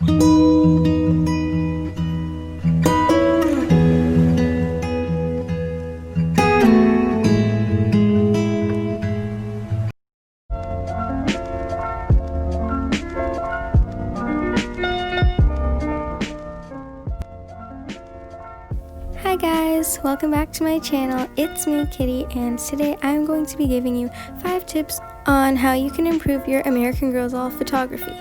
Hi guys, welcome back to my channel. It's me, Kitty, and today I'm going to be giving you 5 tips on how you can improve your American Girl doll photography.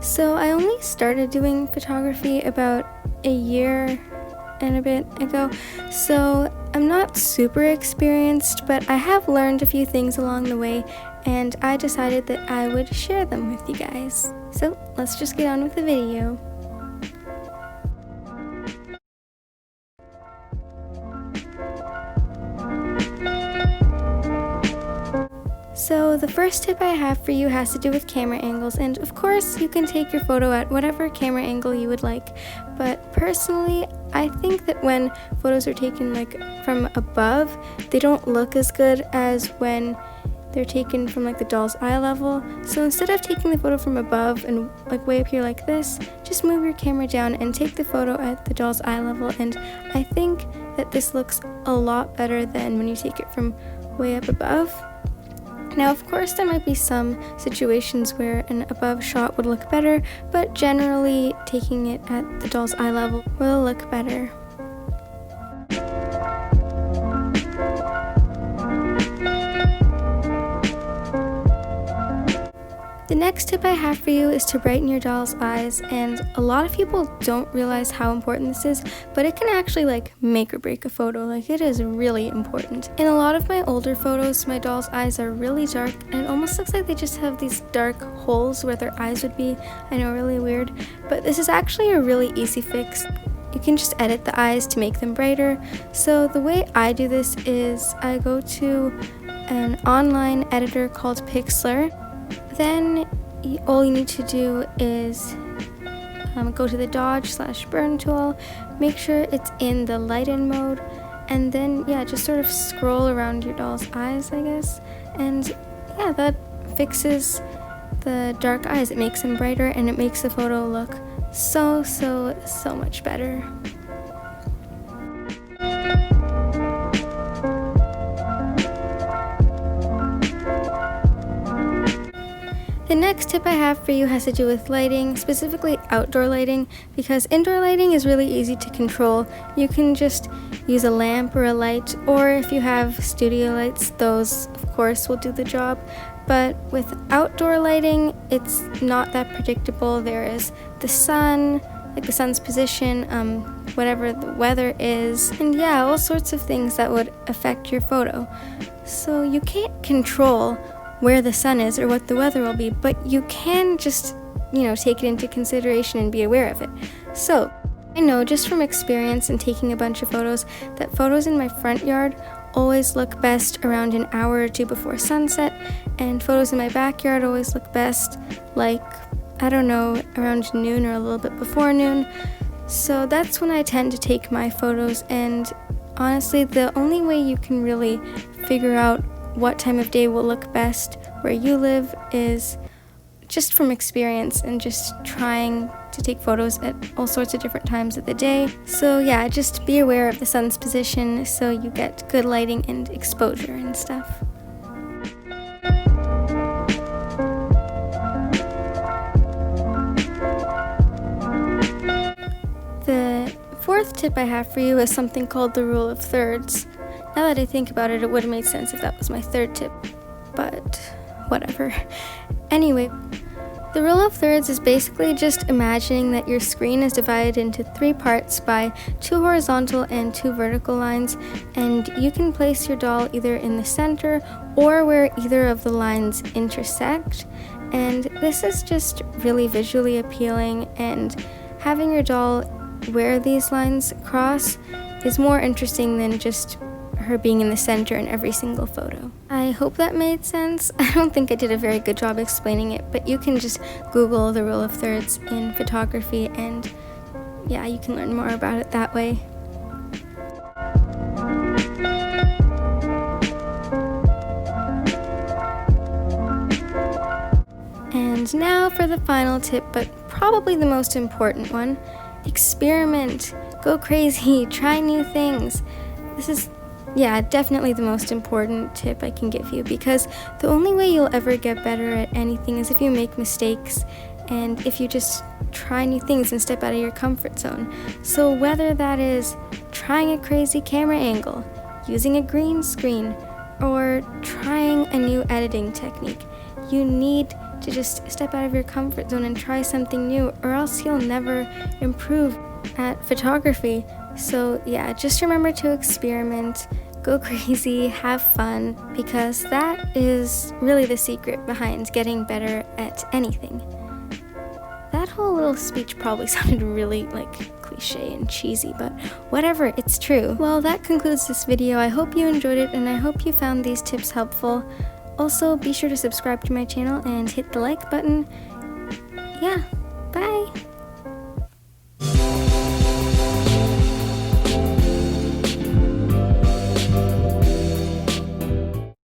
So I only started doing photography about a year and a bit ago, so I'm not super experienced, but I have learned a few things along the way, and I decided that I would share them with you guys. So let's just get on with the video. So the first tip I have for you has to do with camera angles, and of course you can take your photo at whatever camera angle you would like, but personally I think that when photos are taken like from above, they don't look as good as when they're taken from like the doll's eye level. So instead of taking the photo from above and like way up here like this, just move your camera down and take the photo at the doll's eye level, and I think that this looks a lot better than when you take it from way up above. Now, of course, there might be some situations where an above shot would look better, but generally taking it at the doll's eye level will look better. The next tip I have for you is to brighten your doll's eyes, and a lot of people don't realize how important this is, but it can actually like make or break a photo. Like, it is really important. In a lot of my older photos, my doll's eyes are really dark, and it almost looks like they just have these dark holes where their eyes would be. I know, really weird, but this is actually a really easy fix. You can just edit the eyes to make them brighter. So the way I do this is I go to an online editor called Pixlr. Then all you need to do is go to the dodge/burn tool, make sure it's in the lighten mode, and then just sort of scroll around your doll's eyes, I guess, and that fixes the dark eyes. It makes them brighter, and it makes the photo look so much better. The next tip I have for you has to do with lighting, specifically outdoor lighting, because indoor lighting is really easy to control. You can just use a lamp or a light, or if you have studio lights, those of course will do the job. But with outdoor lighting, it's not that predictable. There is the sun, like the sun's position, whatever the weather is, and all sorts of things that would affect your photo. So you can't control where the sun is or what the weather will be, but you can just, take it into consideration and be aware of it. So I know just from experience and taking a bunch of photos that photos in my front yard always look best around an hour or two before sunset, and photos in my backyard always look best like, I don't know, around noon or a little bit before noon. So that's when I tend to take my photos, and honestly the only way you can really figure out what time of day will look best where you live is just from experience and just trying to take photos at all sorts of different times of the day. So just be aware of the sun's position so you get good lighting and exposure and stuff. The fourth tip I have for you is something called the rule of thirds. Now that I think about it, it would have made sense if that was my third tip, but whatever. Anyway, the rule of thirds is basically just imagining that your screen is divided into 3 parts by 2 horizontal and 2 vertical lines, and you can place your doll either in the center or where either of the lines intersect, and this is just really visually appealing, and having your doll where these lines cross is more interesting than just her being in the center in every single photo. I hope that made sense. I don't think I did a very good job explaining it, but you can just Google the rule of thirds in photography, and you can learn more about it that way. And now for the final tip, but probably the most important one. Experiment, go crazy, try new things. This is, yeah, definitely the most important tip I can give you, because the only way you'll ever get better at anything is if you make mistakes and if you just try new things and step out of your comfort zone. So whether that is trying a crazy camera angle, using a green screen, or trying a new editing technique, you need to just step out of your comfort zone and try something new, or else you'll never improve at photography. So yeah, just remember to experiment, go crazy, have fun, because that is really the secret behind getting better at anything. That whole little speech probably sounded really cliche and cheesy, but whatever, it's true. Well, that concludes this video. I hope you enjoyed it, and I hope you found these tips helpful. Also, be sure to subscribe to my channel and hit the like button. Yeah, bye!